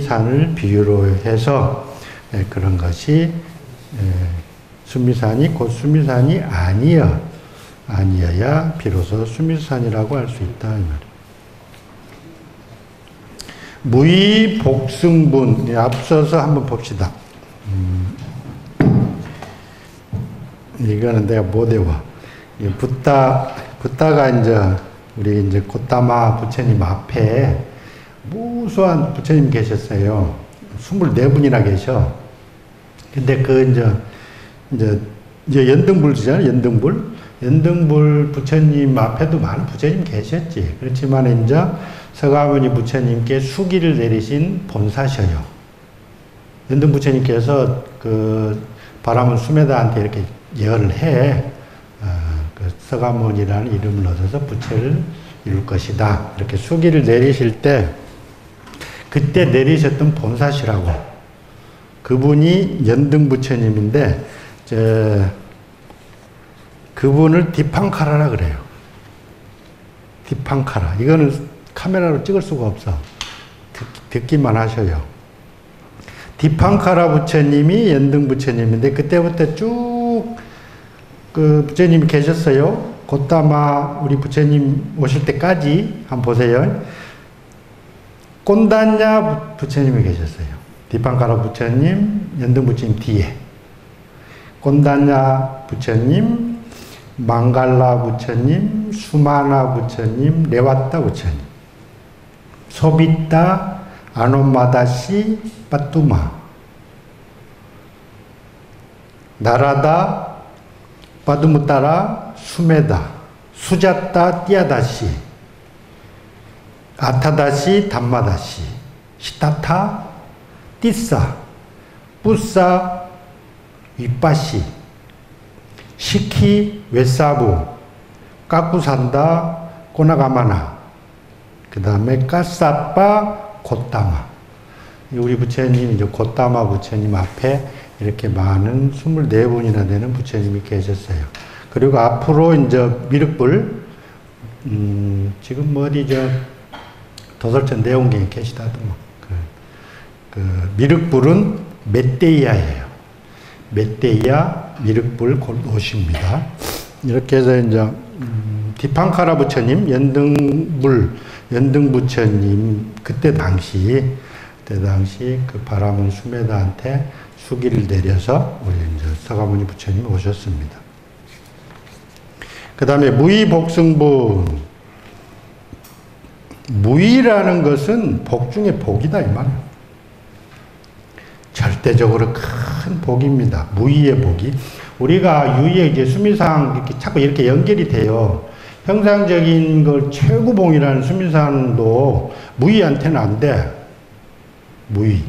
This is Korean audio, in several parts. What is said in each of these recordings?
수미산을 비유로 해서 그런 것이 수미산이 곧 수미산이 아니어야 비로소 수미산이라고 할 수 있다. 이 말이에요. 무의복승분, 앞서서 한번 봅시다. 이거는 내가 못 외워. 붓다가 우리 고타마 부처님 앞에 무수한 부처님 계셨어요. 24분이나 계셔. 근데 연등불이잖아요. 연등불 부처님 앞에도 많은 부처님 계셨지. 그렇지만 서가모니 부처님께 수기를 내리신 본사셔요. 연등 부처님께서 바람은 수메다한테 이렇게 예언을 해. 서가모니라는 이름을 얻어서 부처를 이룰 것이다. 이렇게 수기를 내리실 때 그때 내리셨던 본사시라고. 그분이 연등 부처님인데 그분을 디팡카라라 그래요. 디팡카라. 이거는 카메라로 찍을 수가 없어. 듣기만 하셔요. 디팡카라 부처님이 연등 부처님인데 그때부터 쭉 부처님이 계셨어요. 고타마 우리 부처님 오실 때까지 한번 보세요. 꼰단냐 부처님이 계셨어요. 디팡카라 부처님, 연등 부처님 뒤에. 꼰단냐 부처님, 망갈라 부처님, 수마나 부처님, 레와타 부처님, 소비타, 아노마다시, 빠뚜마, 나라다, 바두무타라, 수메다, 수자타, 띠아다시, 아타다시, 담마다시, 시타타, 띠사, 뿌사, 윗바시, 시키, 웨사부, 까꾸산다, 꼬나가마나, 그 다음에 까사빠, 고타마. 우리 부처님, 고타마 부처님 앞에 이렇게 많은 24분이나 되는 부처님이 계셨어요. 그리고 앞으로 미륵불, 지금 도설천 내원경에 계시다더만. 미륵불은 멧데이야예요. 멧데이야, 미륵불 곧 오십니다. 이렇게 해서 디팡카라 부처님, 연등 부처님, 그때 당시 그 바라문 수메다한테 수기를 내려서 우리 서가모니 부처님이 오셨습니다. 그 다음에 무의복승분. 무의라는 것은 복 중에 복이다, 이 말이에요. 절대적으로 큰 복입니다. 무의의 복이. 우리가 유의의 수미상 이렇게 자꾸 이렇게 연결이 돼요. 형상적인 걸 최고봉이라는 수미상도 무의한테는 안 돼. 무의.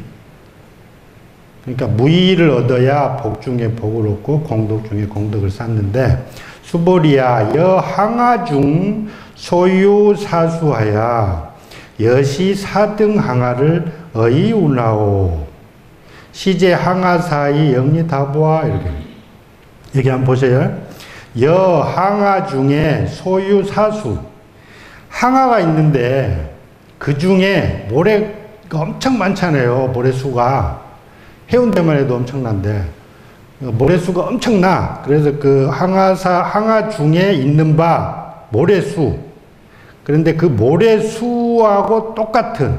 그러니까 무의를 얻어야 복 중에 복을 얻고 공덕 중에 공덕을 쌓는데, 수보리야 여항하중 소유사수하야 여시 사등 항하를 의우나오 시제 항하사이 영리다보아. 이렇게 한번 보세요. 여항하 중에 소유사수, 항하가 있는데 그 중에 모래가 엄청 많잖아요. 모래수가 해운대만 해도 엄청난데 모래수가 엄청나. 그래서 그 항하 중에 있는 바 모래수, 그런데 그 모래수하고 똑같은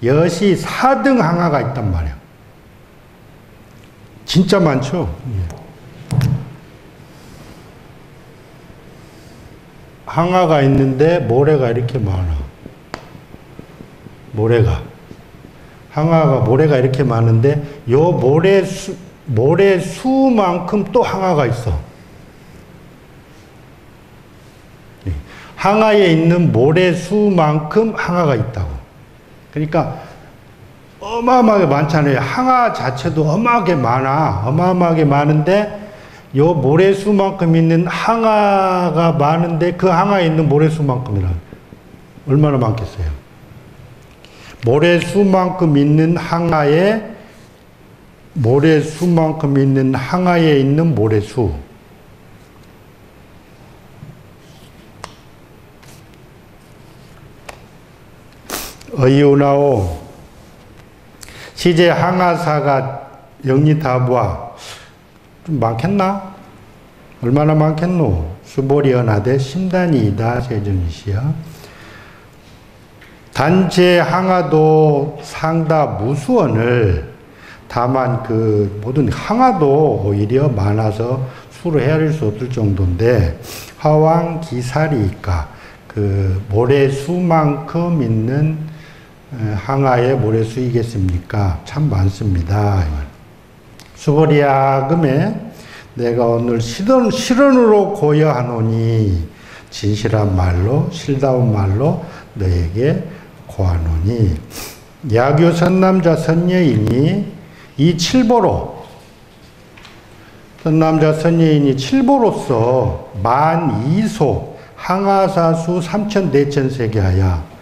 여시 4등 항하가 있단 말이에요. 진짜 많죠. 항하가 있는데 모래가 이렇게 많아. 모래가 이렇게 많은데 요 모래수만큼 또 항하가 있어. 항하에 있는 모래수만큼 항하가 있다고. 그러니까 어마어마하게 많잖아요. 항하 자체도 어마어마하게 많은데 요 모래수만큼 있는 항하가 많은데 그 항하에 있는 모래수만큼이라 얼마나 많겠어요. 모래수만큼 있는 항하에 있는 모래수. 의우나오 시제 항아사가 영리다부아 좀 많겠나? 얼마나 많겠노? 수보리언하되 심단이이다 세존이시여. 단체 항아도 상다 무수언을 다만 그 모든 항아도 오히려 많아서 수로 헤아릴 수 없을 정도인데 하왕 기사리이까 그 모래수만큼 있는 항아의 모래수이겠습니까? 참 많습니다. 수보리아금에 내가 오늘 실언으로 고여하노니 진실한 말로 실다운 말로 너에게 고하노니 야교 선남자 선여인이 이 칠보로 선남자 선여인이 칠보로서 만 2소 항아사수 3,4천세계하야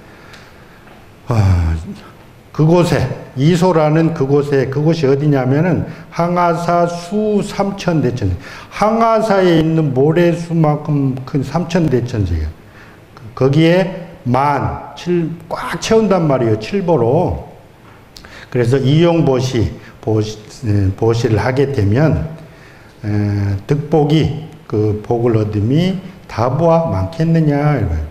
그곳에 이소라는 그곳이 어디냐면은 항아사수 3,4천 항아사에 있는 모래수만큼 큰 3,4천세계 거기에 꽉 채운단 말이에요. 칠보로. 그래서 보시를 하게 되면 득복이 그 복을 얻음이 다부와 많겠느냐.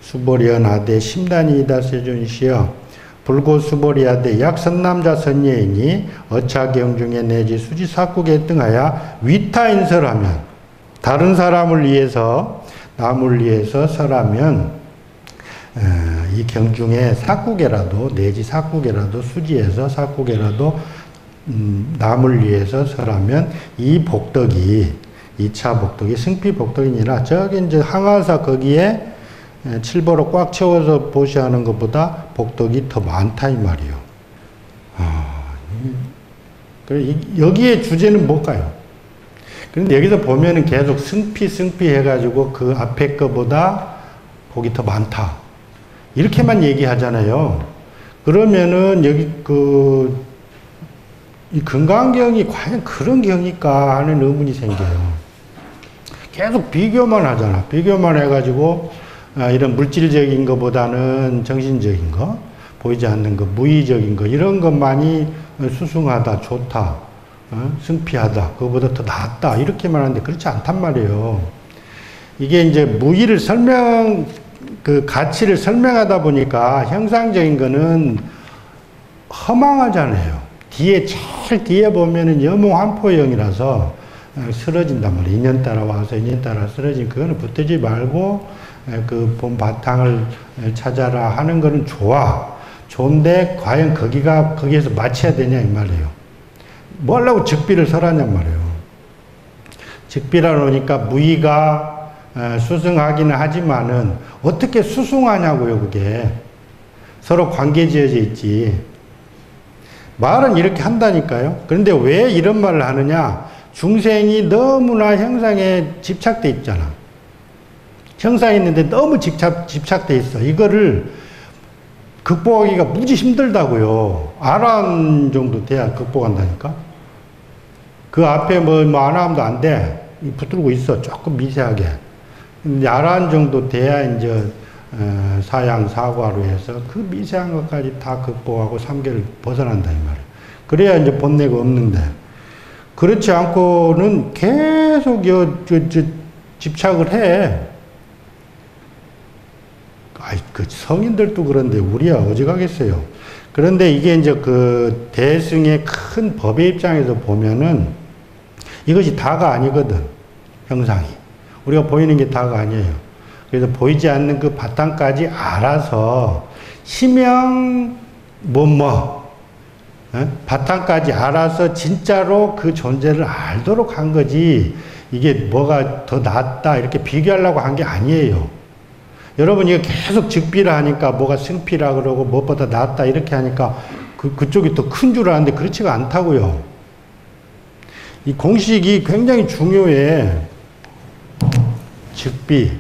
수보리언하되 심단이이다 세존이시여. 불고수보리하되 약선남자 선예이니 어차경중에 내지 수지사국에 등하여 위타인설하면 다른 사람을 위해서 남을 위해서 설하면 이 경중에 사국에라도 내지 사국에라도 수지에서 사국에라도 남을 위해서 설하면 이 복덕이 2차 복덕이 승피 복덕이니라. 저기 이제 항아사 거기에 칠보로 꽉 채워서 보시하는 것보다 복덕이 더 많다 이 말이요. 여기에 주제는 뭘까요? 그런데 여기서 보면은 계속 승피 해가지고 그 앞에 거보다 복이 더 많다. 이렇게만 얘기하잖아요. 그러면은 여기 이 건강경이 과연 그런 경일까 하는 의문이 생겨요. 계속 비교만 하잖아. 비교만 해가지고 이런 물질적인 것보다는 정신적인 거, 보이지 않는 거, 무의적인 거 이런 것만이 수승하다, 좋다, 승피하다, 그거보다 더 낫다 이렇게만 하는데 그렇지 않단 말이에요. 이게 이제 무의를 그 가치를 설명하다 보니까 형상적인 거는 허망하잖아요. 제일 뒤에 보면은 여몽환포형이라서 쓰러진단 말이에요. 인연 따라 와서 인연 따라 쓰러진 그거는 붙들지 말고 그 본 바탕을 찾아라 하는 거는 좋은데 과연 거기에서 맞춰야 되냐 이 말이에요. 뭐 하려고 즉비를 설하냔 말이에요. 즉비라 놓으니까 무의가 수승하기는 하지만은 어떻게 수승하냐고요. 그게 서로 관계 지어져 있지. 말은 이렇게 한다니까요. 그런데 왜 이런 말을 하느냐? 중생이 너무나 형상에 집착돼 있잖아. 형상이 있는데 너무 집착돼 있어. 이거를 극복하기가 무지 힘들다고요. 아라한 정도 돼야 극복한다니까. 그 앞에 뭐 아라함도 안 돼. 붙들고 있어. 조금 미세하게. 근데 아라한 정도 돼야 이제 사양 사과로 해서 그 미세한 것까지 다 극복하고 삼계를 벗어난다 이 말이에요. 그래야 이제 본내가 없는데 그렇지 않고는 계속 집착을 해. 그 성인들도 그런데 우리야 어지가겠어요. 그런데 이게 이제 그 대승의 큰 법의 입장에서 보면은 이것이 다가 아니거든. 형상이. 우리가 보이는 게 다가 아니에요. 그래서 보이지 않는 그 바탕까지 알아서 심형 바탕까지 알아서 진짜로 그 존재를 알도록 한 거지 이게 뭐가 더 낫다 이렇게 비교하려고 한 게 아니에요. 여러분 이거 계속 즉비를 하니까 뭐가 승피라 그러고 무엇보다 낫다 이렇게 하니까 그쪽이 더 큰 줄 아는데 그렇지가 않다고요. 이 공식이 굉장히 중요해. 즉비.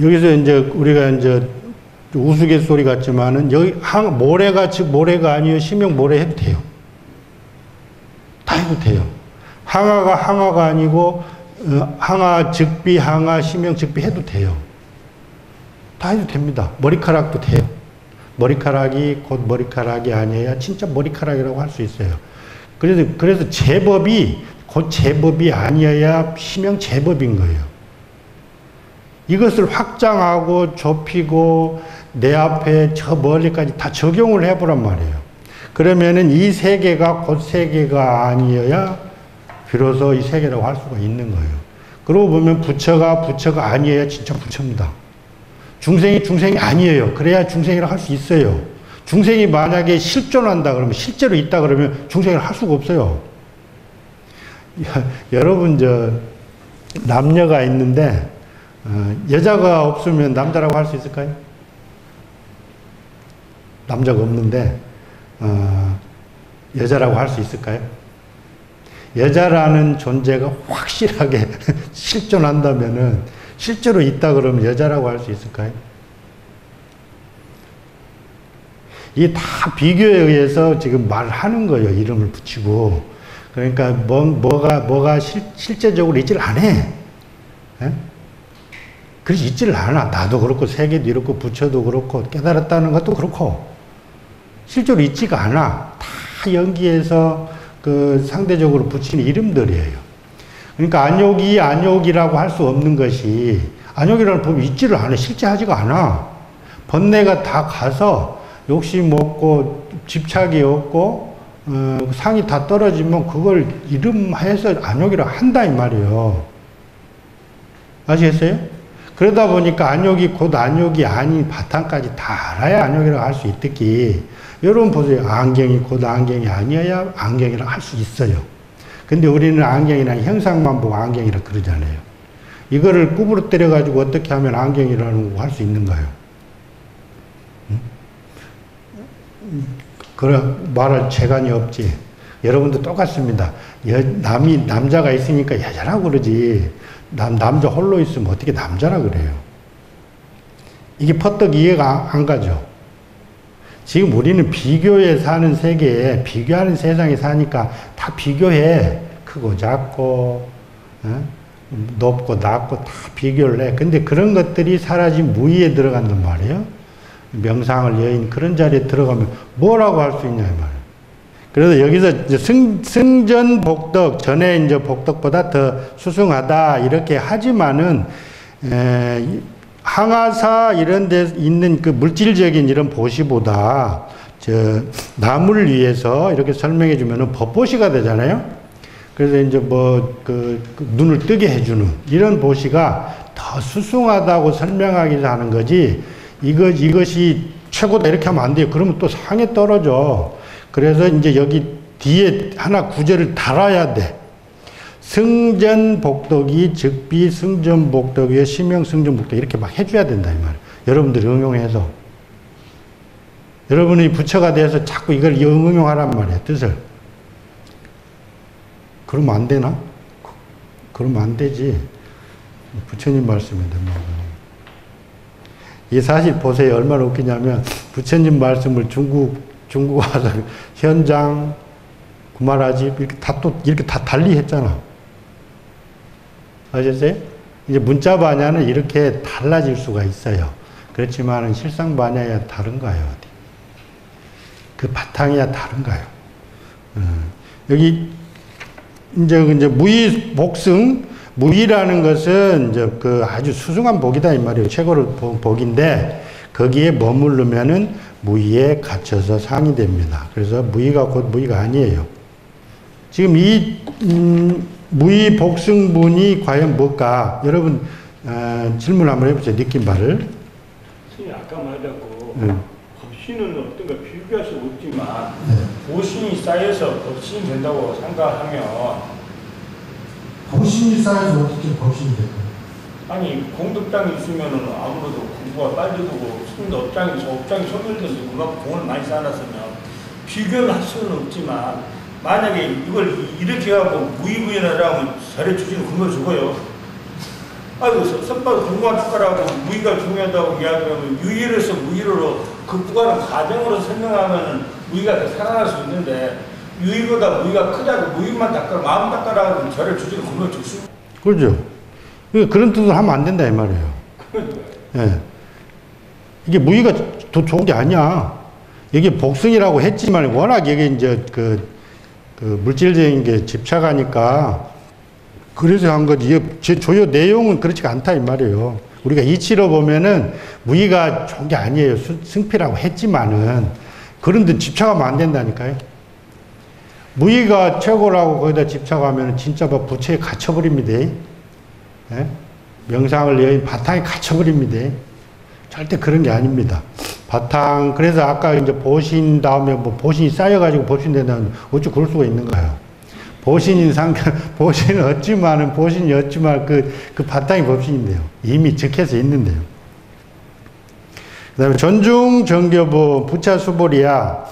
여기서 이제 우리가 이제 우스갯소리 같지만은 여기 모래가 즉 모래가 아니에요. 심형 모래 해도 돼요. 다 해도 돼요. 항아가 아니고 항아 즉비 항아 심형 즉비 해도 돼요. 다 해도 됩니다. 머리카락도 돼요. 머리카락이 곧 머리카락이 아니어야 진짜 머리카락이라고 할 수 있어요. 그래서 제법이 곧 제법이 아니어야 피명 제법인 거예요. 이것을 확장하고 좁히고 내 앞에 저 멀리까지 다 적용을 해보란 말이에요. 그러면은 이 세계가 곧 세계가 아니어야 비로소 이 세계라고 할 수가 있는 거예요. 그러고 보면 부처가 아니어야 진짜 부처입니다. 중생이 아니에요. 그래야 중생이라고 할 수 있어요. 중생이 만약에 실존한다 그러면, 실제로 있다 그러면 중생이라고 할 수가 없어요. 여러분, 남녀가 있는데, 여자가 없으면 남자라고 할 수 있을까요? 남자가 없는데, 여자라고 할 수 있을까요? 여자라는 존재가 확실하게 실존한다면은, 실제로 있다 그러면 여자라고 할 수 있을까요? 이게 다 비교에 의해서 지금 말하는 거예요. 이름을 붙이고. 그러니까 뭐가 실제적으로 있지를 않아. 예? 그래서 있지를 않아. 나도 그렇고 세계도 그렇고 부처도 그렇고 깨달았다는 것도 그렇고 실제로 있지가 않아. 다 연기해서 그 상대적으로 붙이는 이름들이에요. 그러니까 안욕이라고 할 수 없는 것이, 안욕이라는 법이 있지를 않아. 실제하지가 않아. 번뇌가 다 가서 욕심 없고 집착이 없고 상이 다 떨어지면 그걸 이름해서 안욕이라고 한다 이 말이에요. 아시겠어요? 그러다 보니까 안욕이 곧 안욕이 아닌 바탕까지 다 알아야 안욕이라고 할 수 있듯이, 여러분 보세요. 안경이 곧 안경이 아니어야 안경이라고 할 수 있어요. 근데 우리는 안경이라는 형상만 보고 안경이라고 그러잖아요. 이거를 구부러 때려가지고 어떻게 하면 안경이라는 거 할 수 있는가요? 응? 그런 말할 재간이 없지. 여러분도 똑같습니다. 남자가 있으니까 여자라고 그러지. 남자 홀로 있으면 어떻게 남자라 그래요? 이게 퍼뜩 이해가 안 가죠. 지금 우리는 비교에 사는 세계에, 비교하는 세상에 사니까 다 비교해. 크고 작고, 높고 낮고 다 비교를 해. 근데 그런 것들이 사라진 무의에 들어간단 말이에요. 명상을 여인 그런 자리에 들어가면 뭐라고 할 수 있냐, 이 말이에요. 그래서 여기서 이제 승전 복덕, 전에 이제 복덕보다 더 수승하다, 이렇게 하지만은, 항아사 이런 데 있는 그 물질적인 이런 보시보다 남을 위해서 이렇게 설명해 주면은 법보시가 되잖아요. 그래서 이제 그 눈을 뜨게 해주는 이런 보시가 더 수승하다고 설명하기 위해서 하는 거지, 이것이 최고다 이렇게 하면 안 돼요. 그러면 또 상에 떨어져. 그래서 이제 여기 뒤에 하나 구절을 달아야 돼. 승전복덕이 즉비 승전복덕의 심명승전복덕 이렇게 막 해줘야 된다 이 말이에요. 여러분들이 응용해서. 여러분이 부처가 돼서 자꾸 이걸 응용하란 말이에요. 뜻을. 그러면 안 되나? 그러면 안 되지. 부처님 말씀인데 뭐. 이 사실 보세요. 얼마나 웃기냐면 부처님 말씀을 중국 와서 현장, 구마라집 이렇게 다 달리 했잖아. 아셨어요? 이제 문자 반야는 이렇게 달라질 수가 있어요. 그렇지만 실상 반야야 다른가요? 어디? 그 바탕이야 다른가요? 여기 이제 무의 복승, 무의라는 것은 이제 그 아주 수승한 복이다 이 말이에요. 최고의 복인데 거기에 머무르면은 무의에 갇혀서 상이 됩니다. 그래서 무의가 곧 무의가 아니에요. 지금 이 무의 복승분이 과연 뭘까? 여러분 질문 한번 해보세요. 느낀 바를. 선생님 아까 말했고 법신은 어떤가 비교할 수 없지만 보신이 쌓여서 법신이 된다고 생각하면 법신이 쌓여서 어떻게 법신이 될까요? 아니 공덕장이 있으면은 아무래도 공부가 빨리 되고 업장이 소멸돼서 그만큼 돈을 많이 쌓아놨으면 비교를 할 수는 없지만 만약에 이걸 이렇게 하고 무의부연하라 하면 잘해주지는 금방 죽어요. 아이고 선바도 공부한 축하라고 무의가 중요하다고 이야기하면 유의로서 무의로 극복하는 과정으로 설명하면 무의가 더 살아날 수 있는데 유의보다 무의가 크다고 무의만 닦아라 마음 닦아라 하면 잘해주지는 금방 죽습니다. 그렇죠. 그런 뜻을 하면 안 된다 이 말이에요. 예. 이게 무의가 더 좋은 게 아니야. 이게 복승이라고 했지만 워낙 이게 이제 그 물질적인 게 집착하니까 그래서 한 거지. 제 조요 내용은 그렇지가 않다 이 말이에요. 우리가 이치로 보면은 무의가 좋은 게 아니에요. 승필하고 했지만은 그런데 집착하면 안 된다니까요. 무의가 최고라고 거기다 집착하면 진짜 막 부처에 갇혀버립니다. 예? 명상을 여인 바탕에 갇혀버립니다. 절대 그런 게 아닙니다. 바탕, 그래서 아까 이제 보신 다음에 뭐 보신이 쌓여가지고 보신된다는 어찌 그럴 수가 있는 거예요. 보신인 보신은 어찌만은 보신이 어찌만 그 바탕이 법신인데요. 이미 적혀서 있는데요. 그 다음에 전중 정교부 부차 수보리야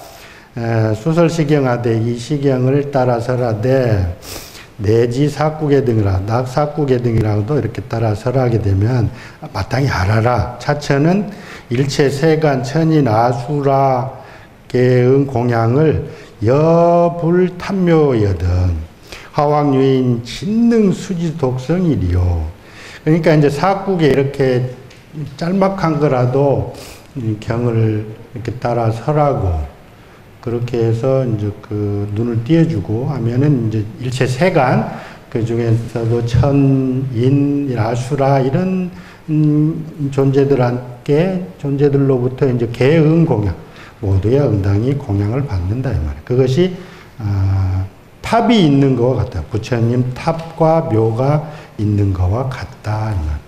수설시경하되 이 시경을 따라서라되 내지 사구계 등이라 낙사구계 등이라고도 이렇게 따라서라 하게 되면 마땅히 알아라. 차천은 일체 세간 천인 아수라 계의 공양을 여불탐묘여든 화왕유인 진능 수지 독성이리요. 그러니까 이제 사국에 이렇게 짤막한 거라도 경을 이렇게 따라 서라고 그렇게 해서 이제 그 눈을 띄워주고 하면은 이제 일체 세간 그 중에서도 천인 아수라 이런 존재들로부터 이제 개응 공양 모두의 응당이 공양을 받는다 이 말이에요. 그것이 탑이 있는 것과 같다. 부처님 탑과 묘가 있는 것과 같다 이 말이에요.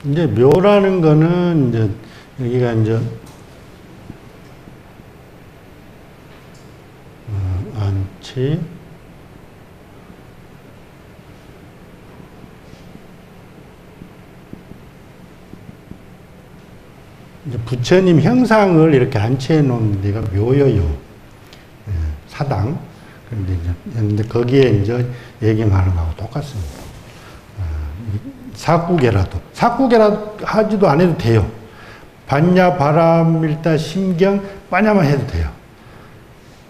이제 묘라는 거는 이제 여기가 이제 안치 이제 부처님 형상을 이렇게 안치해 놓은 데가 묘여요. 사당. 그런데 거기에 이제 얘기하는 거하고 똑같습니다. 사구계라도 하지도 안 해도 돼요. 반야 바람일다 심경 빠냐만 해도 돼요.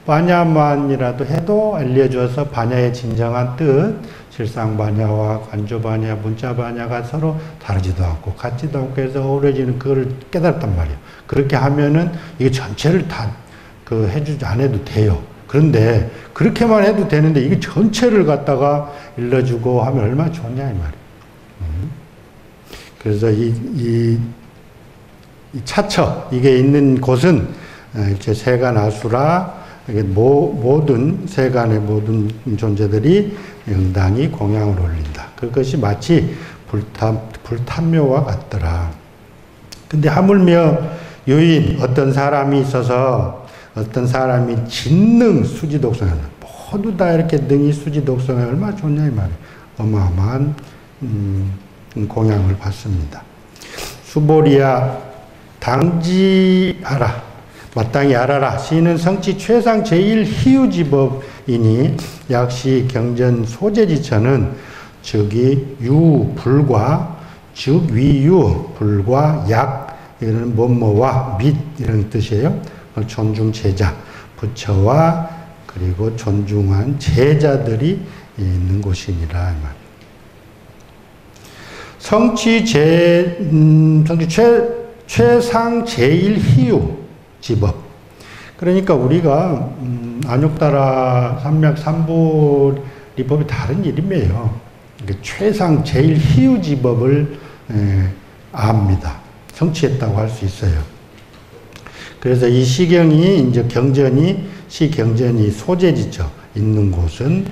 반야만이라도 해도 알려줘서 반야의 진정한 뜻, 실상반야와 관조반야, 문자반야가 서로 다르지도 않고 같지도 않고 해서 어우러지는 그걸 깨달았단 말이에요. 그렇게 하면은 이게 전체를 다 해주지 안 해도 돼요. 그런데 그렇게만 해도 되는데 이게 전체를 갖다가 일러주고 하면 얼마나 좋냐 이 말이에요. 그래서 이 차처 이게 있는 곳은 이제 세간 아수라 모든 세간의 모든 존재들이 영당히 공양을 올린다. 그것이 마치 불탐묘와 같더라. 근데 하물며 유인 어떤 사람이 있어서 어떤 사람이 진능 수지독성을 모두 다 이렇게 능이 수지독성에 얼마나 좋냐 이 말이에요. 어마어마한 공양을 받습니다. 수보리야 당지하라. 마땅히 알아라. 시는 성치 최상 제1희유지법이니 약시 경전 소재지처는 즉이 유 불과 즉 위유 불과 약 이런 뭐뭐와 및 이런 뜻이에요. 존중 제자 부처와 그리고 존중한 제자들이 있는 곳이니라. 성치 최상 제1희유 지법. 그러니까 우리가 안욕따라 삼맥 삼보리법이 다른 이름이에요. 그러니까 최상 제1희유지법을 압니다. 성취했다고 할 수 있어요. 그래서 이 시경이 이제 시경전이 소재지쳐 있는 곳은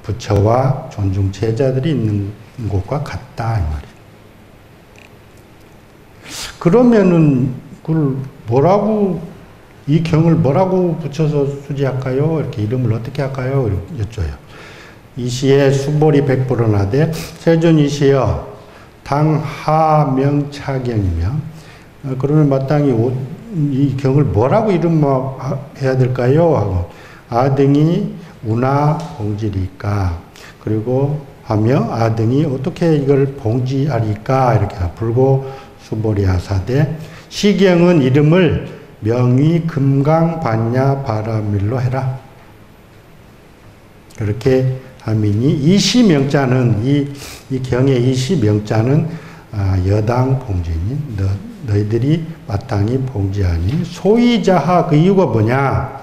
부처와 존중 제자들이 있는 곳과 같다 이 말이에요. 그러면은 그걸 뭐라고 이 경을 뭐라고 붙여서 수지할까요? 이렇게 이름을 어떻게 할까요? 여쭤요. 이시에 수보리 백불언하되 세존이시여 당하명차경이며 그러면 마땅히 이 경을 뭐라고 이름해야 될까요? 하고 아등이 운하 봉지리까 그리고 하며 아등이 어떻게 이걸 봉지하리까 이렇게 불고 수보리아사대. 시경은 이름을 명의 금강반야 바라밀로 해라. 그렇게 하미니 이 시명자는 이 경의 이 시명자는 여당 봉지니 너희들이 마땅히 봉지하니 소이자하. 그 이유가 뭐냐?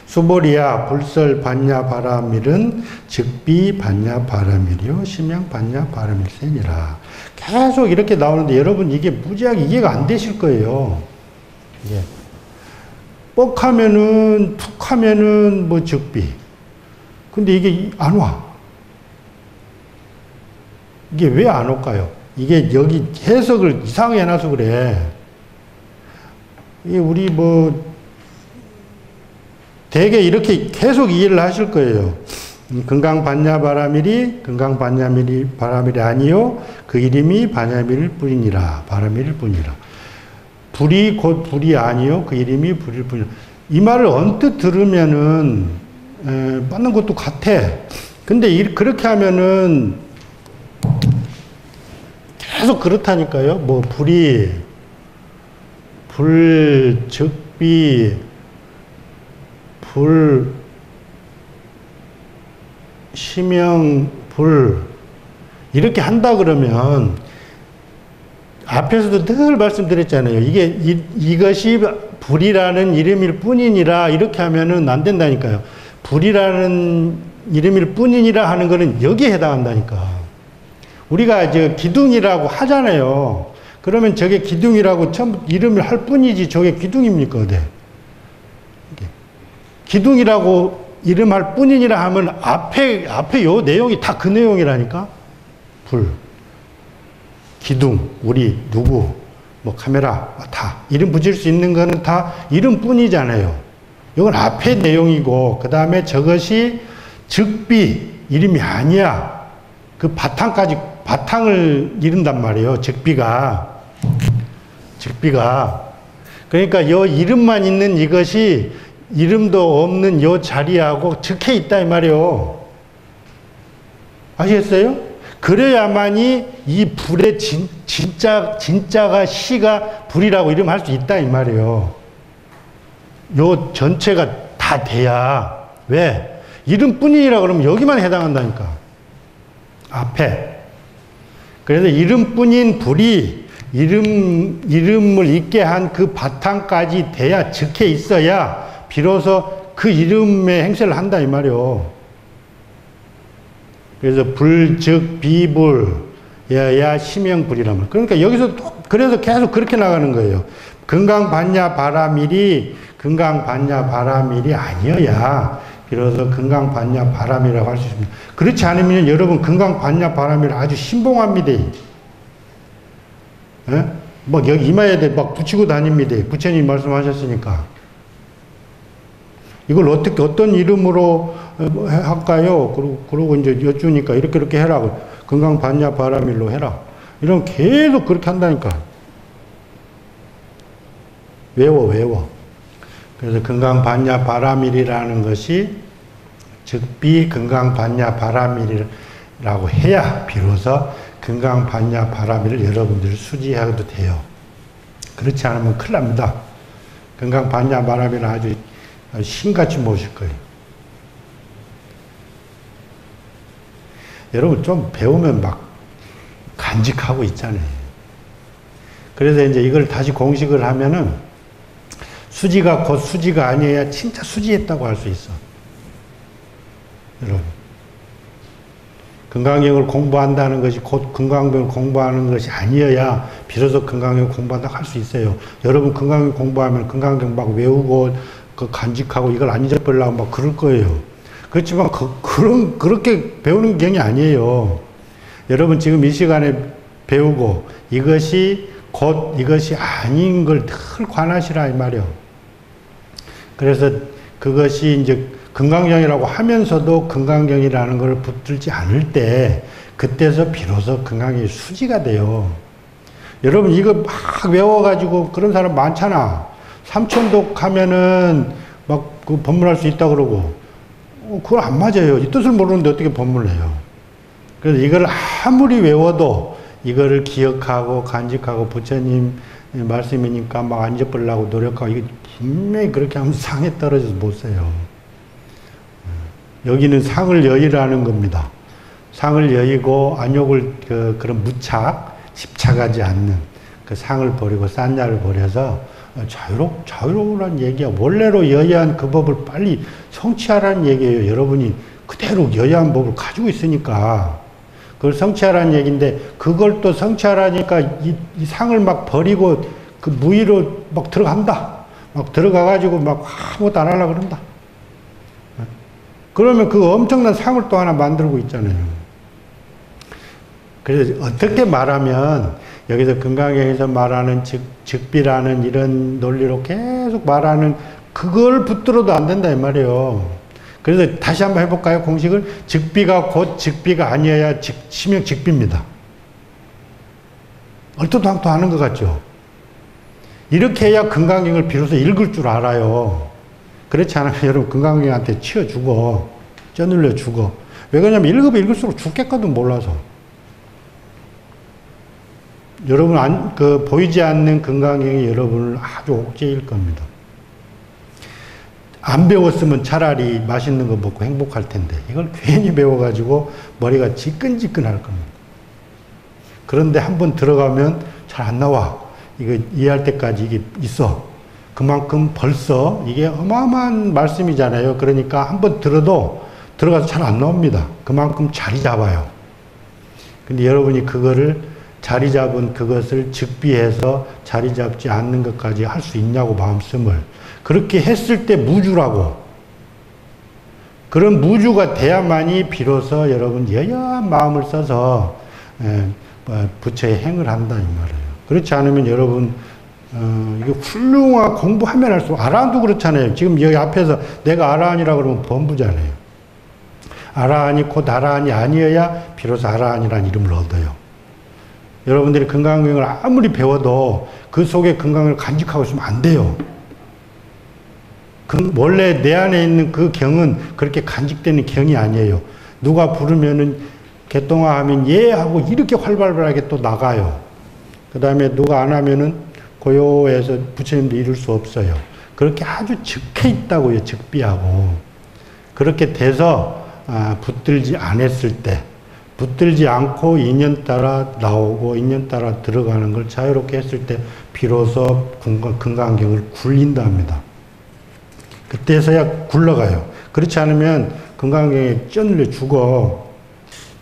수보리아 불설 반야 바라밀은 즉비 반야 바라밀이요 심양 반야 바라밀세니라. 계속 이렇게 나오는데 여러분 이게 무지하게 이해가 안 되실 거예요. 예. 뻑하면은 툭하면은 뭐 즉비. 근데 이게 안 와. 이게 왜 안 올까요? 이게 여기 해석을 이상하게 해놔서 그래. 이게 우리 뭐 되게 이렇게 계속 이해를 하실 거예요. 금강반야 바라밀이 바라밀이 아니요 그 이름이 반야밀일 뿐이니라. 바라밀일 뿐이라. 불이 곧 불이 아니요 그 이름이 불일 뿐이라. 이 말을 언뜻 들으면은 맞는 것도 같아. 근데 그렇게 하면은 계속 그렇다니까요. 뭐 불이 불 즉비 불 심형 불 이렇게 한다 그러면 앞에서도 늘 말씀드렸잖아요. 이것이 불이라는 이름일 뿐이니라 이렇게 하면은 안 된다니까요. 불이라는 이름일 뿐이니라 하는 거는 여기에 해당한다니까. 우리가 기둥이라고 하잖아요. 그러면 저게 기둥이라고 처음 이름을 할 뿐이지 저게 기둥입니까? 어디? 기둥이라고 이름할 뿐이니라 하면 앞에 요 내용이 다 그 내용이라니까? 불, 기둥, 우리, 누구, 뭐 카메라, 다. 이름 붙일 수 있는 거는 다 이름 뿐이잖아요. 이건 앞에 내용이고, 그 다음에 저것이 즉비, 이름이 아니야. 그 바탕을 이른단 말이에요. 즉비가. 그러니까 요 이름만 있는 이것이 이름도 없는 요 자리하고 적혀 있다 이 말이요. 아시겠어요? 그래야만이 이 불의 진짜가 시가 불이라고 이름할 수 있다 이 말이에요. 요 전체가 다 돼야. 왜? 이름뿐이라 그러면 여기만 해당한다니까. 앞에. 그래서 이름뿐인 불이 이름을 있게 한 그 바탕까지 돼야 적혀 있어야 비로소 그 이름의 행세를 한다 이 말이요. 그래서 불, 즉, 비불, 야, 심형불이란 말. 그러니까 여기서 그래서 계속 그렇게 나가는 거예요. 금강반야 바라밀이 아니어야 비로소 금강반야 바라밀이라고 할 수 있습니다. 그렇지 않으면 여러분 금강반야 바라밀 아주 신봉합니다. 예? 막 여기 이마에다 막 붙이고 다닙니다. 부처님 말씀하셨으니까. 이걸 어떤 이름으로 할까요? 그러고 이제 여쭈니까 이렇게 해라. 금강반야 바라밀로 해라. 이러면 계속 그렇게 한다니까. 외워. 그래서 금강반야 바라밀이라는 것이 즉비 금강반야 바라밀이라고 해야 비로소 금강반야 바라밀을 여러분들이 수지해도 돼요. 그렇지 않으면 큰일 납니다. 금강반야 바라밀은 아주 신같이 모실 거예요. 여러분 좀 배우면 막 간직하고 있잖아요. 그래서 이제 이걸 다시 공식을 하면은 수지가 곧 수지가 아니어야 진짜 수지했다고 할 수 있어. 여러분. 금강경을 공부한다는 것이 곧 금강경을 공부하는 것이 아니어야 비로소 금강경을 공부한다고 할 수 있어요. 여러분 금강경 공부하면 금강경 막 외우고 간직하고 이걸 안 잊어버리려고 막 그럴 거예요. 그렇지만 그렇게 배우는 경이 아니에요. 여러분 지금 이 시간에 배우고 이것이 곧 이것이 아닌 걸 늘 관하시라 이 말이요. 그래서 그것이 이제 금강경이라고 하면서도 금강경이라는 걸 붙들지 않을 때 그때서 비로소 금강경이 수지가 돼요. 여러분 이거 막 외워가지고 그런 사람 많잖아. 삼천독 하면은 막 그 법문할 수 있다 그러고 그건 안 맞아요. 이 뜻을 모르는데 어떻게 법문을 해요. 그래서 이걸 아무리 외워도 이거를 기억하고 간직하고 부처님 말씀이니까 막 안 잊어버리려고 노력하고 이게 분명히 그렇게 하면 상에 떨어져서 못 써요. 여기는 상을 여의라는 겁니다. 상을 여의고 안욕을 그런 무착, 집착하지 않는 그 상을 버리고 싼냐를 버려서 자유로우라는 얘기야. 원래로 여의한 그 법을 빨리 성취하라는 얘기예요. 여러분이 그대로 여의한 법을 가지고 있으니까 그걸 성취하라는 얘기인데 그걸 또 성취하라니까 이 상을 막 버리고 그 무의로 막 들어간다. 막 들어가가지고 막 아무것도 안 하려고 그런다. 그러면 그 엄청난 상을 또 하나 만들고 있잖아요. 그래서 어떻게 말하면 여기서 금강경에서 말하는 즉비라는 이런 논리로 계속 말하는 그걸 붙들어도 안 된다 이 말이에요. 그래서 다시 한번 해볼까요? 공식을. 즉비가 곧 즉비가 아니어야 심형 즉비입니다. 얼토당토 하는 것 같죠? 이렇게 해야 금강경을 비로소 읽을 줄 알아요. 그렇지 않으면 여러분 금강경한테 치여 죽어. 쪄눌려 죽어. 왜 그러냐면 읽으면 읽을수록 죽겠거든 몰라서. 여러분 보이지 않는 금강경이 여러분을 아주 옥죄일 겁니다. 안 배웠으면 차라리 맛있는 거 먹고 행복할 텐데 이걸 괜히 배워가지고 머리가 지끈지끈할 겁니다. 그런데 한번 들어가면 잘 안 나와. 이거 이해할 때까지 이게 있어. 그만큼 벌써 이게 어마어마한 말씀이잖아요. 그러니까 한번 들어도 들어가서 잘 안 나옵니다. 그만큼 자리 잡아요. 근데 여러분이 그거를 자리 잡은 그것을 즉비해서 자리 잡지 않는 것까지 할 수 있냐고 마음씀을. 그렇게 했을 때 무주라고. 그런 무주가 돼야만이 비로소 여러분 여여한 마음을 써서 부처의 행을 한다 이 말이에요. 그렇지 않으면 여러분 이게 훌륭한 공부하면 할수록 아라한도 그렇잖아요. 지금 여기 앞에서 내가 아라한이라고 그러면 범부잖아요. 아라한이 곧 아라한이 아니어야 비로소 아라한이라는 이름을 얻어요. 여러분들이 금강경을 아무리 배워도 그 속에 금강경을 간직하고 있으면 안 돼요. 원래 내 안에 있는 그 경은 그렇게 간직되는 경이 아니에요. 누가 부르면은 개똥아 하면 예 하고 이렇게 활발하게 또 나가요. 그 다음에 누가 안 하면은 고요해서 부처님도 이룰 수 없어요. 그렇게 아주 즉해 있다고요. 즉비하고. 그렇게 돼서 붙들지 않았을 때 붙들지 않고 인연 따라 나오고 인연 따라 들어가는 걸 자유롭게 했을 때 비로소 금강경을 굴린답니다. 그때서야 굴러가요. 그렇지 않으면 금강경에 쪄눌려 죽어.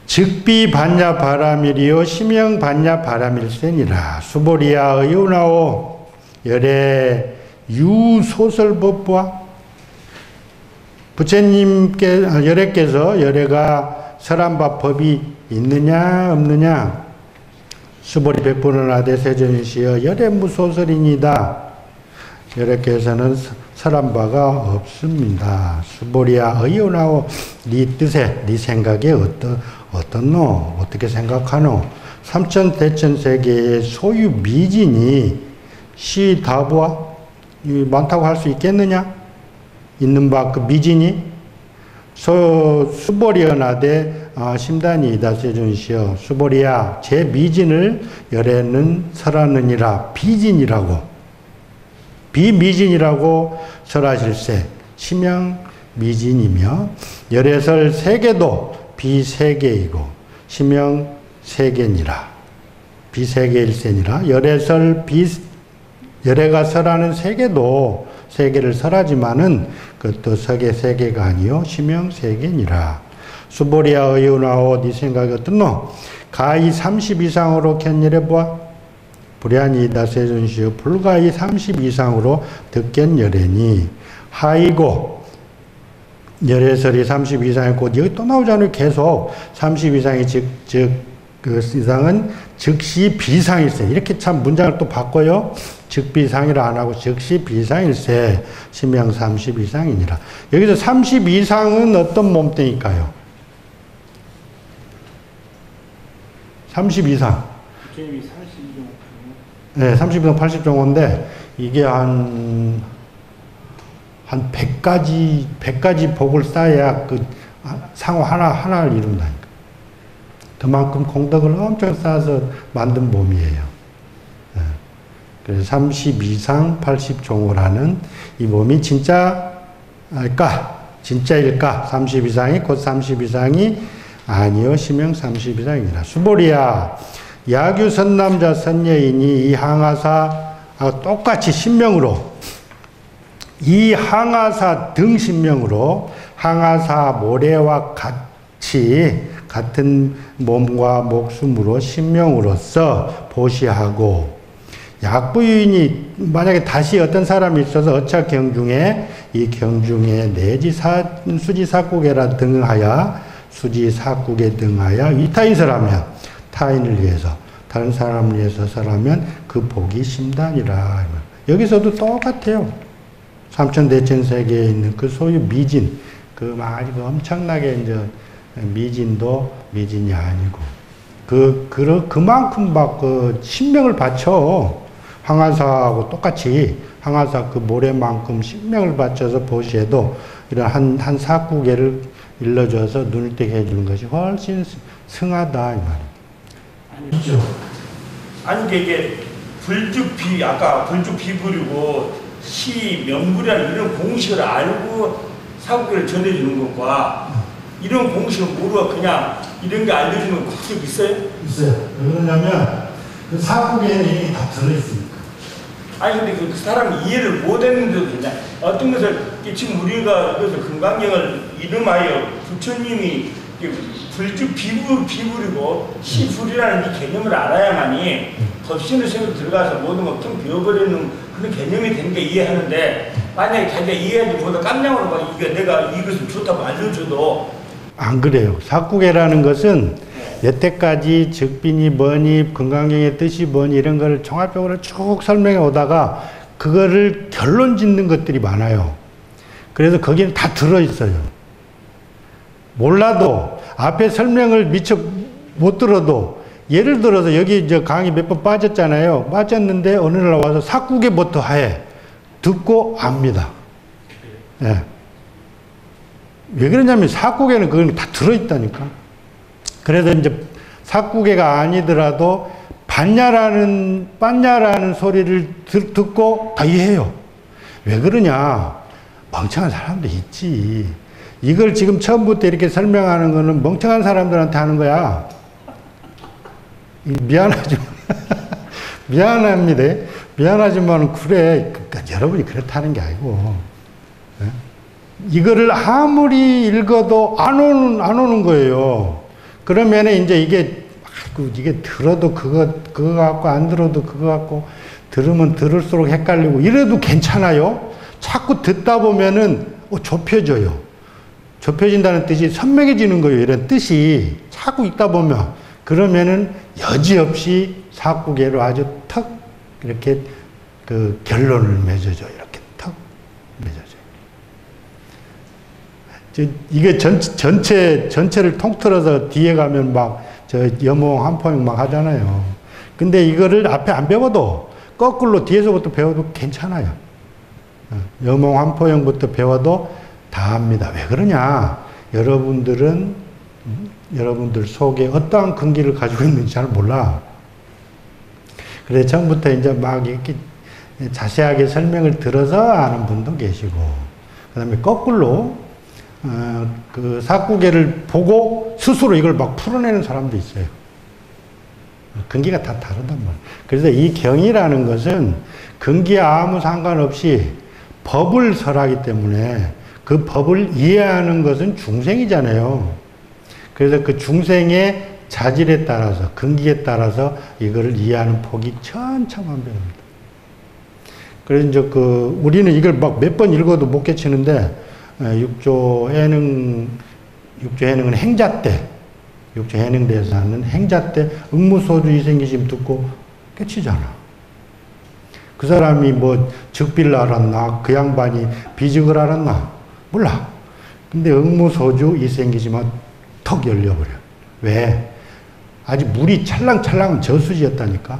즉비 반야 바라밀이요 심형 반야 바라밀세니라. 수보리야 의우나오 열애 유소설법과 열애께서 열애가 설한 법이 있느냐 없느냐. 수보리 백분을 하되 세존시여 열애 무소설이니다. 열애께서는 설한 바가 없습니다. 수보리야 의우나오 네 뜻에 네 생각에 어떻노? 어떻게 생각하노? 삼천대천세계의 소유 미진이 시다부와 많다고 할 수 있겠느냐? 있는 바 그 미진이 수보리언하되 심단이이다 세존시여. 수보리야 제 미진을 열애는 설하느니라. 비진이라고 비미진이라고 설하실세. 심형 미진이며 열애설 세계도 비세계이고 심형 세계니라. 비세계일세니라. 열애가 설하는 세계도 세계를 설하지만은 그것도 세계가 아니요 심형 세계니라. 수보리야 의우나오 네 생각이 어떻노? 가히 30 이상으로 견열해보아. 불야니이다 세존시여 불가히 30 이상으로 득견열애니. 하이고 열애설이 30 이상이고 여기 또 나오잖아요. 계속 30 이상이 그 이상은 즉시 비상일세. 이렇게 참 문장을 또 바꿔요. 즉비상이라 안 하고 즉시 비상일세. 심형 30 이상이니라. 여기서 30 이상은 어떤 몸뚱일까요? 30 이상. 부처님이 32종. 네, 30이상 80정도인데 이게 한 100가지 복을 쌓아야 그 상호 하나를 이룬다니까. 그만큼 공덕을 엄청 쌓아서 만든 몸이에요. 그래서 30 이상 80종호라는 이 몸이 진짜일까? 진짜일까? 30 이상이 곧 30 이상이 아니요 시명 30 이상이라. 수보리야 야규 선남자 선여인이 이 항아사 똑같이 신명으로 이 항아사 등 신명으로 항아사 모래와 같이 같은 몸과 목숨으로 신명으로서 보시하고 약부유인이 만약에 다시 어떤 사람이 있어서 어차 경중에 이 경중에 내지 수지사국에라 등하여 수지사국에 등하여 위타인설하면 타인을 위해서 다른 사람을 위해서 설하면 그 복이 심단이라. 여기서도 똑같아요. 삼천대천세계에 있는 그 소유 미진 그 아주 엄청나게 이제 미진도 미진이 아니고 그만큼 막 그 신명을 바쳐 항아사하고 똑같이 항아사 그 모래만큼 신명을 바쳐서 보시해도 이런 한 사구개를 일러줘서 눈을 뜨게 해주는 것이 훨씬 승하다 이 말이에요. 아니죠. 아니 이게 불주비 아까 불주비불이고 시 명불이라는 이런 공식을 알고 사구개를 전해주는 것과 이런 공식을 모르고 그냥 이런 게 알려주는 공식이 있어요? 있어요. 왜 그러냐면 그 사구개에는 이미 다 들어있으니까. 아니 근데 그 사람이 이해를 못했는데도 그냥 어떤 것을 지금 우리가 그래서 금강경을 이름하여 부처님이 비불이고 시불이라는 이 개념을 알아야만이 법신의 세계로 들어가서 모든 걸 좀 배워버리는 그런 개념이 되는 게 이해하는데 만약에 자기가 이해하지 못하고 깜냥으로 막 이게 내가 이것을 좋다고 알려줘도 안 그래요. 사구개라는 것은 여태까지 즉빈이 뭐니 금강경의 뜻이 뭐니 이런 걸 종합적으로 쭉 설명해 오다가 그거를 결론 짓는 것들이 많아요. 그래서 거기는 다 들어있어요. 몰라도 앞에 설명을 미처 못 들어도 예를 들어서 여기 이제 강의 몇 번 빠졌잖아요. 빠졌는데 어느 날 와서 사구개부터 해. 듣고 압니다. 네. 왜 그러냐면 사구개는 그건 다 들어있다니까. 그래서 이제 사구개가 아니더라도 빤야라는 소리를 듣고 다 이해해요. 왜 그러냐? 멍청한 사람도 있지. 이걸 지금 처음부터 이렇게 설명하는 거는 멍청한 사람들한테 하는 거야. 미안하지만 미안합니다. 미안하지만 그래. 그러니까 여러분이 그렇다는 게 아니고 네? 이거를 아무리 읽어도 안 오는 거예요. 그러면 이제 이게 들어도 그거 갖고 안 들어도 그거 갖고 들으면 들을수록 헷갈리고 이래도 괜찮아요. 자꾸 듣다 보면은 좁혀져요. 좁혀진다는 뜻이 선명해지는 거예요. 이런 뜻이 자꾸 읽다 보면 그러면은 여지없이 사구개로 아주 턱 이렇게 그 결론을 맺어줘요. 이렇게 턱 맺어줘요. 이게 전체를 통틀어서 뒤에 가면 막 저 여몽 한포용 막 하잖아요. 근데 이거를 앞에 안 배워도 거꾸로 뒤에서부터 배워도 괜찮아요. 여몽 한포용부터 배워도 다 합니다. 왜 그러냐? 여러분들 속에 어떠한 근기를 가지고 있는지 잘 몰라. 그래서 처음부터 이제 막 이렇게 자세하게 설명을 들어서 아는 분도 계시고, 그 다음에 거꾸로, 그 사구개를 보고 스스로 이걸 막 풀어내는 사람도 있어요. 근기가 다 다르단 말이에요. 그래서 이 경이라는 것은 근기와 아무 상관없이 법을 설하기 때문에 그 법을 이해하는 것은 중생이잖아요. 그래서 그 중생의 자질에 따라서, 근기에 따라서 이거를 이해하는 폭이 천차만별입니다. 그래서 이제 우리는 이걸 막 몇 번 읽어도 못 깨치는데, 육조 해능은 행자 때, 육조 해능대에서 하는 행자 때 응무소주 이생기심 듣고 깨치잖아. 그 사람이 뭐 즉비를 알았나, 그 양반이 비직을 알았나, 몰라. 근데 응무소주 이생기심은 턱 열려버려. 왜? 아직 물이 찰랑찰랑 저수지였다니까.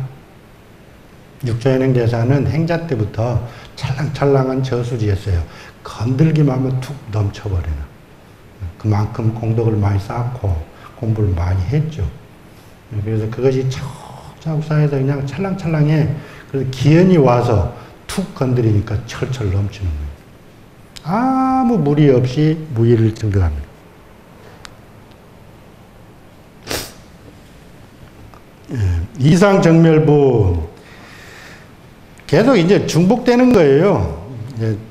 육조해능대사는 행자 때부터 찰랑찰랑한 저수지였어요. 건들기만 하면 툭 넘쳐버리는. 그만큼 공덕을 많이 쌓고 공부를 많이 했죠. 그래서 그것이 차곡차곡 쌓여서 그냥 찰랑찰랑해. 그래서 기연이 와서 툭 건드리니까 철철 넘치는 거예요. 아무 무리 없이 무의를 증득합니다. 이상정멸부 계속 이제 중복되는 거예요.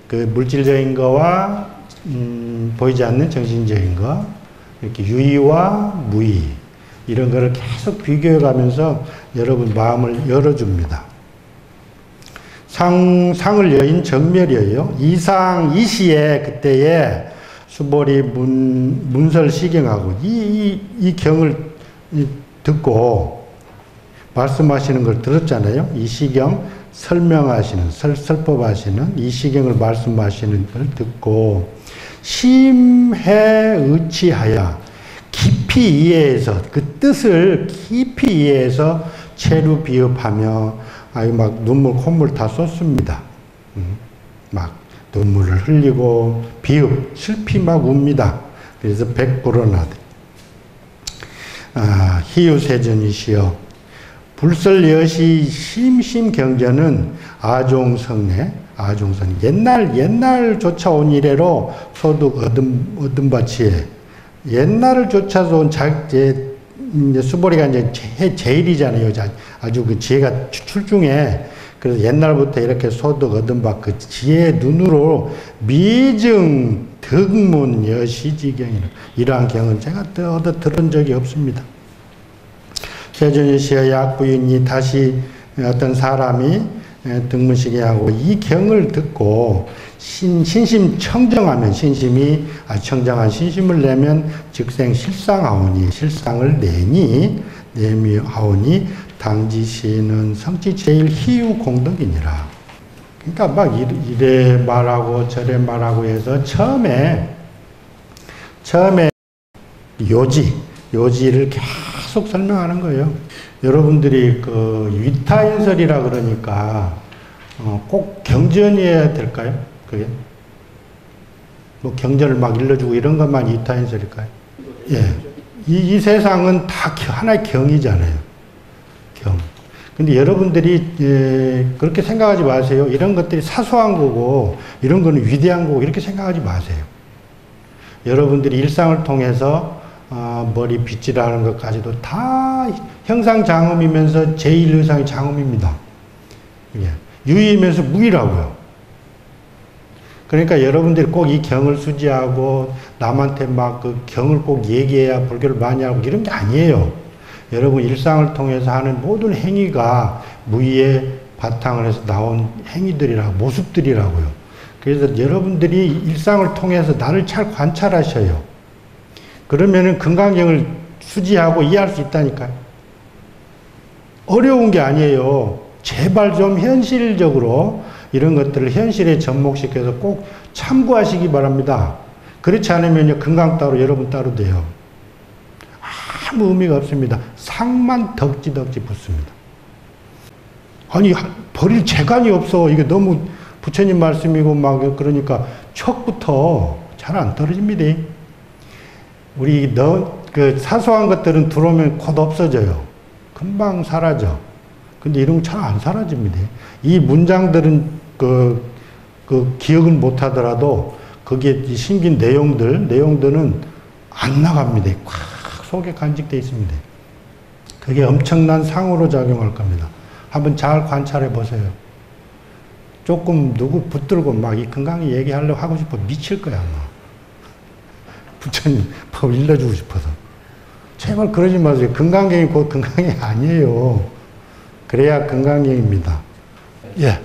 그 물질적인 거와 보이지 않는 정신적인 거, 이렇게 유의와 무의 이런 거를 계속 비교해 가면서 여러분 마음을 열어줍니다. 상을 여인 정멸이에요. 이 시에 그때에 수보리 문설시경하고 이 경을 듣고 말씀하시는 걸 들었잖아요. 이 시경 설명하시는, 설법하시는 이 시경을 말씀하시는 걸 듣고 심해 의치하여 깊이 이해해서 그 뜻을 깊이 이해해서 체류 비읍하며 아유 막 눈물 콧물 다 쏟습니다. 막 눈물을 흘리고 비읍 슬피 막 웁니다. 그래서 백불어나듯 희유세전이시여 불설여시 심심경전은 아종성내 아종성 옛날 쫓아온 이래로 소득 얻은 바치에 옛날을 쫓아서 온 이제 수보리가 이제 제일이잖아요. 아주 그 지혜가 출중해. 그래서 옛날부터 이렇게 소득 얻은 바 그 지혜의 눈으로 미증 득문 여시지경이라 이러한 경은 제가 얻어 들은 적이 없습니다. 세존이시여 약부인이 다시 어떤 사람이 등문시게 하고 이 경을 듣고 신심 청정하면 신심이 청정한 신심을 내면 즉생 실상하오니 실상을 내미하오니 당지시는 성지 제일 희유 공덕이니라. 그러니까 막 이래 말하고 저래 말하고 해서 처음에 요지를 계속 설명하는 거예요. 여러분들이 그 위타인설이라 그러니까 꼭 경전이어야 될까요? 그게 뭐 경전을 막 일러주고 이런 것만 위타인설일까요? 예, 이 세상은 다 하나의 경이잖아요. 경. 근데 여러분들이 그렇게 생각하지 마세요. 이런 것들이 사소한 거고 이런 거는 위대한 거고 이렇게 생각하지 마세요. 여러분들이 일상을 통해서 머리 빗질하는 것까지도 다 형상장음이면서 제1의상의 장음입니다. 예. 유의면서 무의라고요. 그러니까 여러분들이 꼭 이 경을 수지하고 남한테 막 그 경을 꼭 얘기해야 불교를 많이 하고 이런 게 아니에요. 여러분 일상을 통해서 하는 모든 행위가 무의의 바탕을 해서 나온 행위들이라고, 모습들이라고요. 그래서 여러분들이 일상을 통해서 나를 잘 관찰하셔요. 그러면은 금강경을 수지하고 이해할 수 있다니까요. 어려운 게 아니에요. 제발 좀 현실적으로 이런 것들을 현실에 접목시켜서 꼭 참고하시기 바랍니다. 그렇지 않으면요, 금강 따로 여러분 따로 돼요. 아무 의미가 없습니다. 상만 덕지 붙습니다. 아니, 버릴 재간이 없어. 이게 너무 부처님 말씀이고 막 그러니까 척부터 잘 안 떨어집니다. 우리 그 사소한 것들은 들어오면 곧 없어져요. 금방 사라져. 근데 이런 거 잘 안 사라집니다. 이 문장들은 그 기억은 못 하더라도 거기에 심긴 내용들은 안 나갑니다. 꽉 속에 간직되어 있습니다. 그게 엄청난 상으로 작용할 겁니다. 한번 잘 관찰해 보세요. 조금 누구 붙들고 막 이 금강이 얘기하려고 하고 싶어 미칠 거야, 아마. 부처님 법 일러주고 싶어서. 제발 그러지 마세요. 금강경이 곧 금강이 아니에요. 그래야 금강경입니다. 예.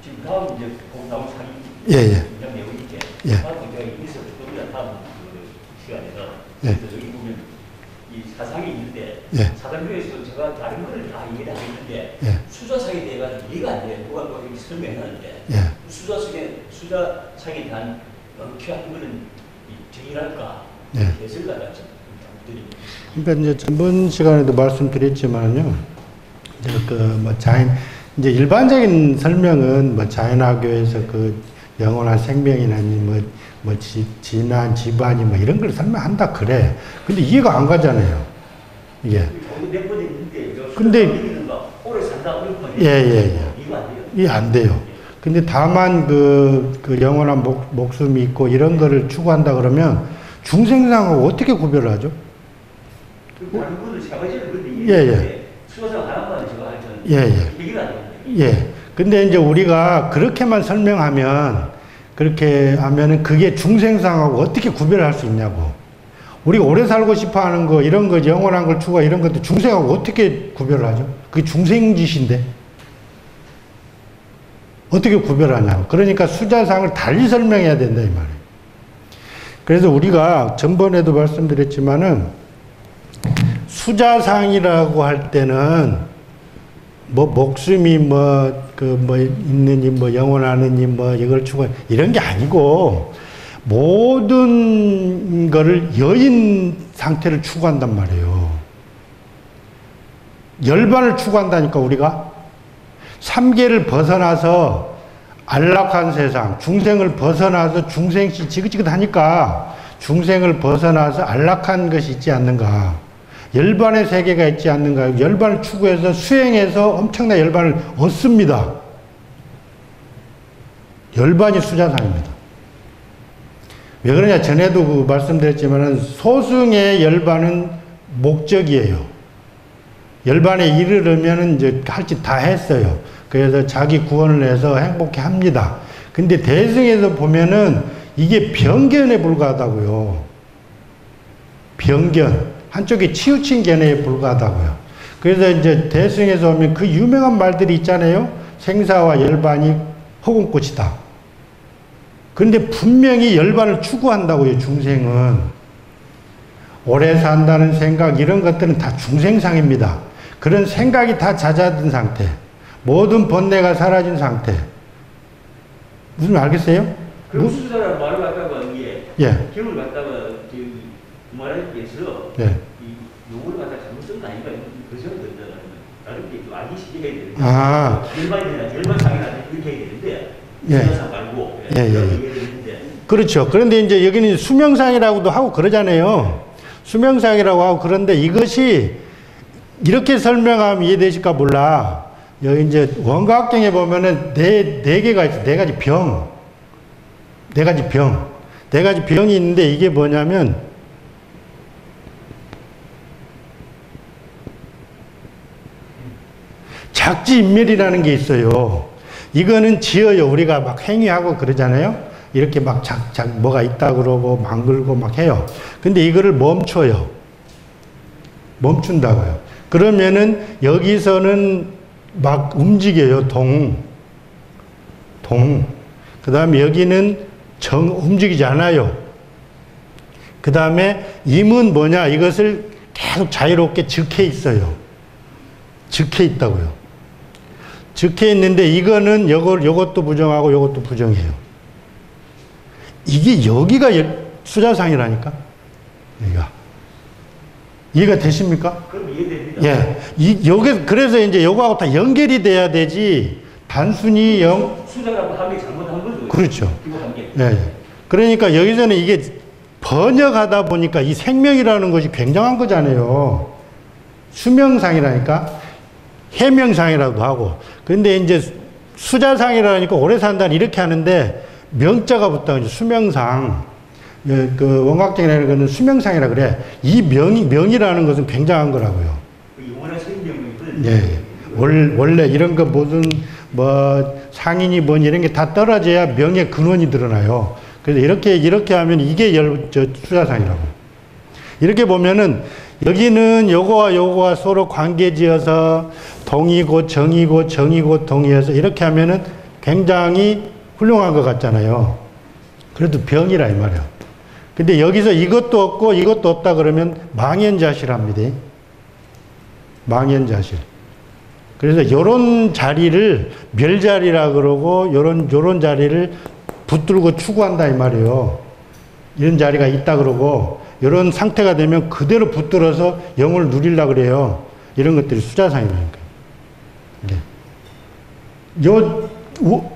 지금 다음 이제 공나무 사기 굉장히 내용인데 다음 굉장히 있어 조금이나 다음 시간에서 여기 보면 이 사상이 있는데 사상교에서도 제가 다른 거를 다 이해를 하겠는데 수자상에 대해 가지고 이해가 안 돼요. 누가 뭐 여기 설명하는데 수자상에 대한 명쾌한 거는 정의랄까 해설가 같은 분들이. 그러니까 이제 전번 시간에도 말씀드렸지만요. 이제 일반적인 설명은 자연화교에서 그 영원한 생명이라니 진한 집안이 이런 걸 설명한다 그래. 근데 이해가 안 가잖아요. 이게 몇 번 있는데 근데 오래 산다 예. 이거 안 돼요. 이게 안 돼요. 근데 다만 그 영원한 목숨이 있고 이런 거를 추구한다 그러면 중생상하고 어떻게 구별을 하죠? 다른 분들 제가 근데 수거상 하나만 제가 알잖아요. 얘기가 안 돼요. 근데 이제 우리가 그렇게만 설명하면 그렇게 하면은 그게 중생상하고 어떻게 구별할 수 있냐고. 우리가 오래 살고 싶어 하는 거, 이런 거, 영원한 걸 추구하 이런 것도 중생하고 어떻게 구별을 하죠? 그게 중생짓인데. 어떻게 구별하냐고. 그러니까 수자상을 달리 설명해야 된다, 이 말이에요. 그래서 우리가 전번에도 말씀드렸지만은 수자상이라고 할 때는 뭐 목숨이 있느니 영원하느니 이걸 추구하 이런 게 아니고 모든 거를 여인 상태를 추구한단 말이에요. 열반을 추구한다니까 우리가. 삼계를 벗어나서 안락한 세상, 중생을 벗어나서 중생시 지긋지긋하니까 중생을 벗어나서 안락한 것이 있지 않는가. 열반의 세계가 있지 않는가. 열반을 추구해서 수행해서 엄청난 열반을 얻습니다. 열반이 수자상입니다. 왜 그러냐. 전에도 말씀드렸지만 소승의 열반은 목적이에요. 열반에 이르려면 이제 할 짓 다 했어요. 그래서 자기 구원을 해서 행복해 합니다. 근데 대승에서 보면은 이게 병견에 불과하다고요. 병견. 한쪽에 치우친 견해에 불과하다고요. 그래서 이제 대승에서 오면 그 유명한 말들이 있잖아요. 생사와 열반이 허공꽃이다. 근데 분명히 열반을 추구한다고요, 중생은. 오래 산다는 생각, 이런 것들은 다 중생상입니다. 그런 생각이 다 잦아든 상태. 모든 번뇌가 사라진 상태. 무슨 말 알겠어요? 그럼 수자라는 말을 갖다가 이게 기운을 갖다가 말하기 위해서 이 용어를 갖다가 잘못 쓴 거 아닌가 그 생각이 든다. 다른 게 알기 쉽게 해야 되는데 열반상이나 이렇게 해야 되는데 수자상 말고 그렇죠. 그런데 이제 여기는 수명상이라고도 하고 그러잖아요. 수명상이라고 하고. 그런데 이것이 이렇게 설명하면 이해되실까 몰라. 여기 이제 원과학경에 보면은 네 개가 있어. 네 가지 병. 네 가지 병. 네 가지 병이 있는데 이게 뭐냐면 작지인멸이라는 게 있어요. 이거는 지어요. 우리가 막 행위하고 그러잖아요. 이렇게 막 뭐가 있다 그러고 망글고 막 해요. 근데 이거를 멈춰요. 멈춘다고요. 그러면은 여기서는 막 움직여요. 그 다음에 여기는 움직이지 않아요. 그 다음에 임은 뭐냐. 이것을 계속 자유롭게 적혀 있어요. 적혀 있다고요. 적혀 있는데 이거는 요것도 부정하고 요것도 부정해요. 이게 여기가 수자상이라니까. 여기가. 이해가 되십니까? 그럼 이해됩니다. 여기 그래서 이제 요거하고 다 연결이 돼야 되지. 단순히 수자라고 하기 잘못한 거죠. 그렇죠. 그러니까 여기서는 이게 번역하다 보니까 이 생명이라는 것이 굉장한 거잖아요. 수명상이라니까. 해명상이라고 하고. 근데 이제 수자상이라니까 오래 산다는 이렇게 하는데 명자가 붙다고 수명상. 그 원각적인 거는 수명상이라 그래. 이 명이라는 것은 굉장한 거라고요. 영원한 생명이. 원래 이런 거 무슨 상인이 뭐니 이런 게 다 떨어져야 명의 근원이 드러나요. 그래서 이렇게 하면 이게 수자상이라고. 이렇게 보면은 여기는 요거와 요거와 서로 관계지어서 동이고 정이고 정이고 동이어서 이렇게 하면은 굉장히 훌륭한 것 같잖아요. 그래도 병이라 이 말이에요. 근데 여기서 이것도 없고 이것도 없다 그러면 망연자실합니다. 망연자실. 그래서 요런 자리를 멸자리라 그러고 요런 자리를 붙들고 추구한다 이 말이에요. 이런 자리가 있다 그러고 이런 상태가 되면 그대로 붙들어서 영을 누리려고 그래요. 이런 것들이 수자상이라니까요. 요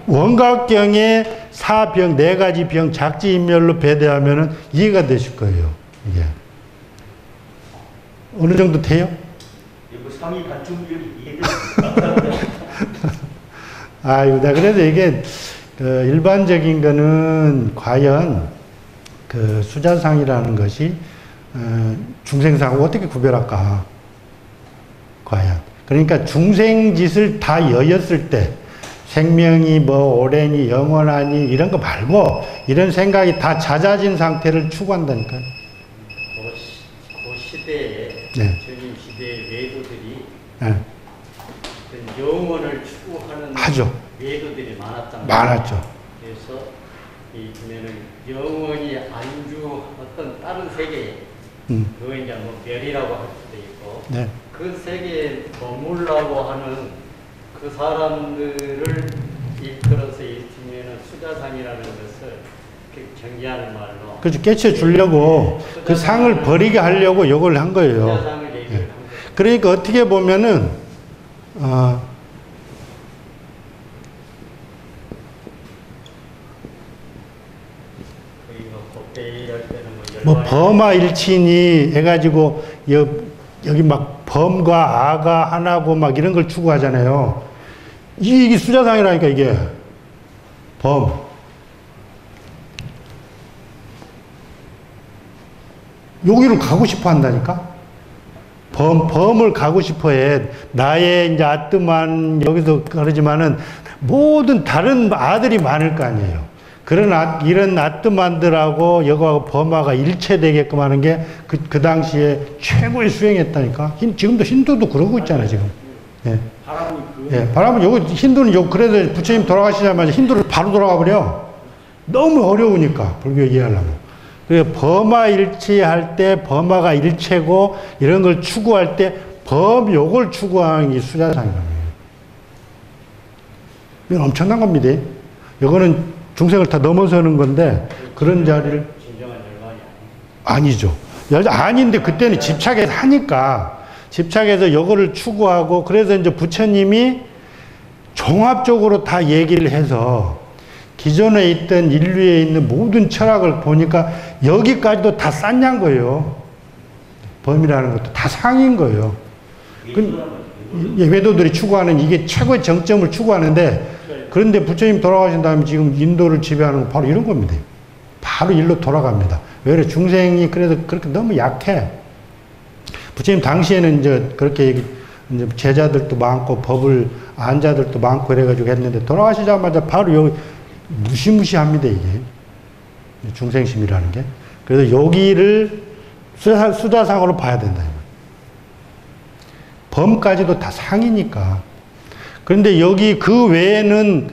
원각경의 사병, 네 가지 병, 작지인멸로 배대하면은 이해가 되실 거예요. 이게. 어느 정도 돼요? 상위 간증 이해됐습니다. 아이고, 그래서 이게 그 일반적인 거는 과연 그 수자상이라는 것이 중생상하고 어떻게 구별할까? 과연. 그러니까 중생짓을 다 여였을 때 생명이 뭐 오래니 영원하니 이런 거 말고 이런 생각이 다 잦아진 상태를 추구한다니까요. 그 시대에 네. 전임 시대의 외도들이 네. 영원을 추구하는 하죠. 외도들이 많았잖아요. 많았죠. 그래서 이 보면은 영원히 안주 어떤 다른 세계에 그거 이제 뭐 별이라고 할 수도 있고 네. 그 세계에 머물라고 하는 그 사람들을 이끌어서 일으키면은 수자상이라는 것을 경계하는 말로. 그렇죠. 깨쳐 주려고 그 상을 버리게 하려고 요걸 한 거예요. 수자상을 얘기를 한 거예요. 그러니까 어떻게 보면은 뭐 범아일치니 해가지고 여기 막 범과 아가 하나고 막 이런 걸 추구하잖아요. 이게 수자상이라니까 이게 범. 여기를 가고 싶어 한다니까. 범을 가고 싶어 해. 나의 이제 아뜨만 여기서 그러지만은 모든 다른 아들이 많을 거 아니에요. 이런 아뜨만들하고 여거하고 범아가 일체되게끔 하는 게 그 당시에 최고의 수행했다니까. 지금도 힌두도 그러고 있잖아요, 지금. 예. 바람은 요거 힌두는 그래서 부처님 돌아가시자마자 힌두를 바로 돌아가 버려. 너무 어려우니까 불교 이해하려면. 범아 일치할 때 범아가 일체고 이런 걸 추구할 때 요걸 추구하는 게 수자상이라는 거예요. 이건 엄청난 겁니다. 이거는 중생을 다 넘어서는 건데 그런 자리를 진정한 열반이 아니죠. 아닌데 그때는 집착해서 하니까 집착해서 요거를 추구하고 그래서 이제 부처님이 종합적으로 다 얘기를 해서 기존에 있던 인류에 있는 모든 철학을 보니까 여기까지도 다 쌌냔 거예요. 범이라는 것도 다 상인 거예요. 외도들이 추구하는 이게 최고의 정점을 추구하는데 그런데 부처님 돌아가신 다음에 지금 인도를 지배하는 건 바로 이런 겁니다. 바로 일로 돌아갑니다. 왜 그래? 중생이 그래도 그렇게 너무 약해. 부처님 당시에는 이제 그렇게 이제 제자들도 많고 법을 안 자들도 많고 이래가지고 했는데 돌아가시자마자 바로 여기 무시무시합니다, 이게. 중생심이라는 게. 그래서 여기를 수자상으로 봐야 된다. 범까지도 다 상이니까. 그런데 여기 그 외에는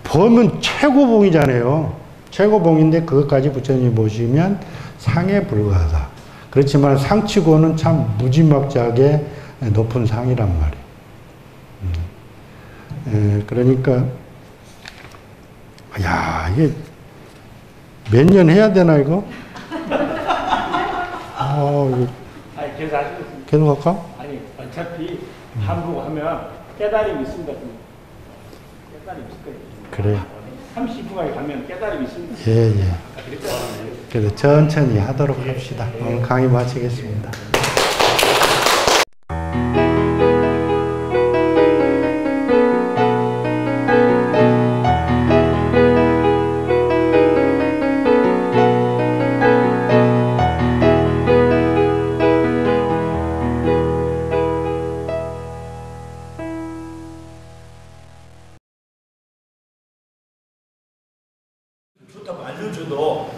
범은 최고봉이잖아요. 최고봉인데 그것까지 부처님이 보시면 상에 불과하다. 그렇지만 상치고는 참 무지막지하게 높은 상이란 말이에요. 그러니까 야, 이게 몇 년 해야 되나 이거? 이거 아니, 그래서 아시겠습니다. 계속 할까? 아니, 어차피 한국 하면 깨달음이 있습니다. 깨달음이 있을 거예요. 그래. 30분까지 가면 깨달음이 있습니다. 예. 그래서 천천히 하도록 합시다. 오늘 강의 마치겠습니다. 좋다고 알려줘도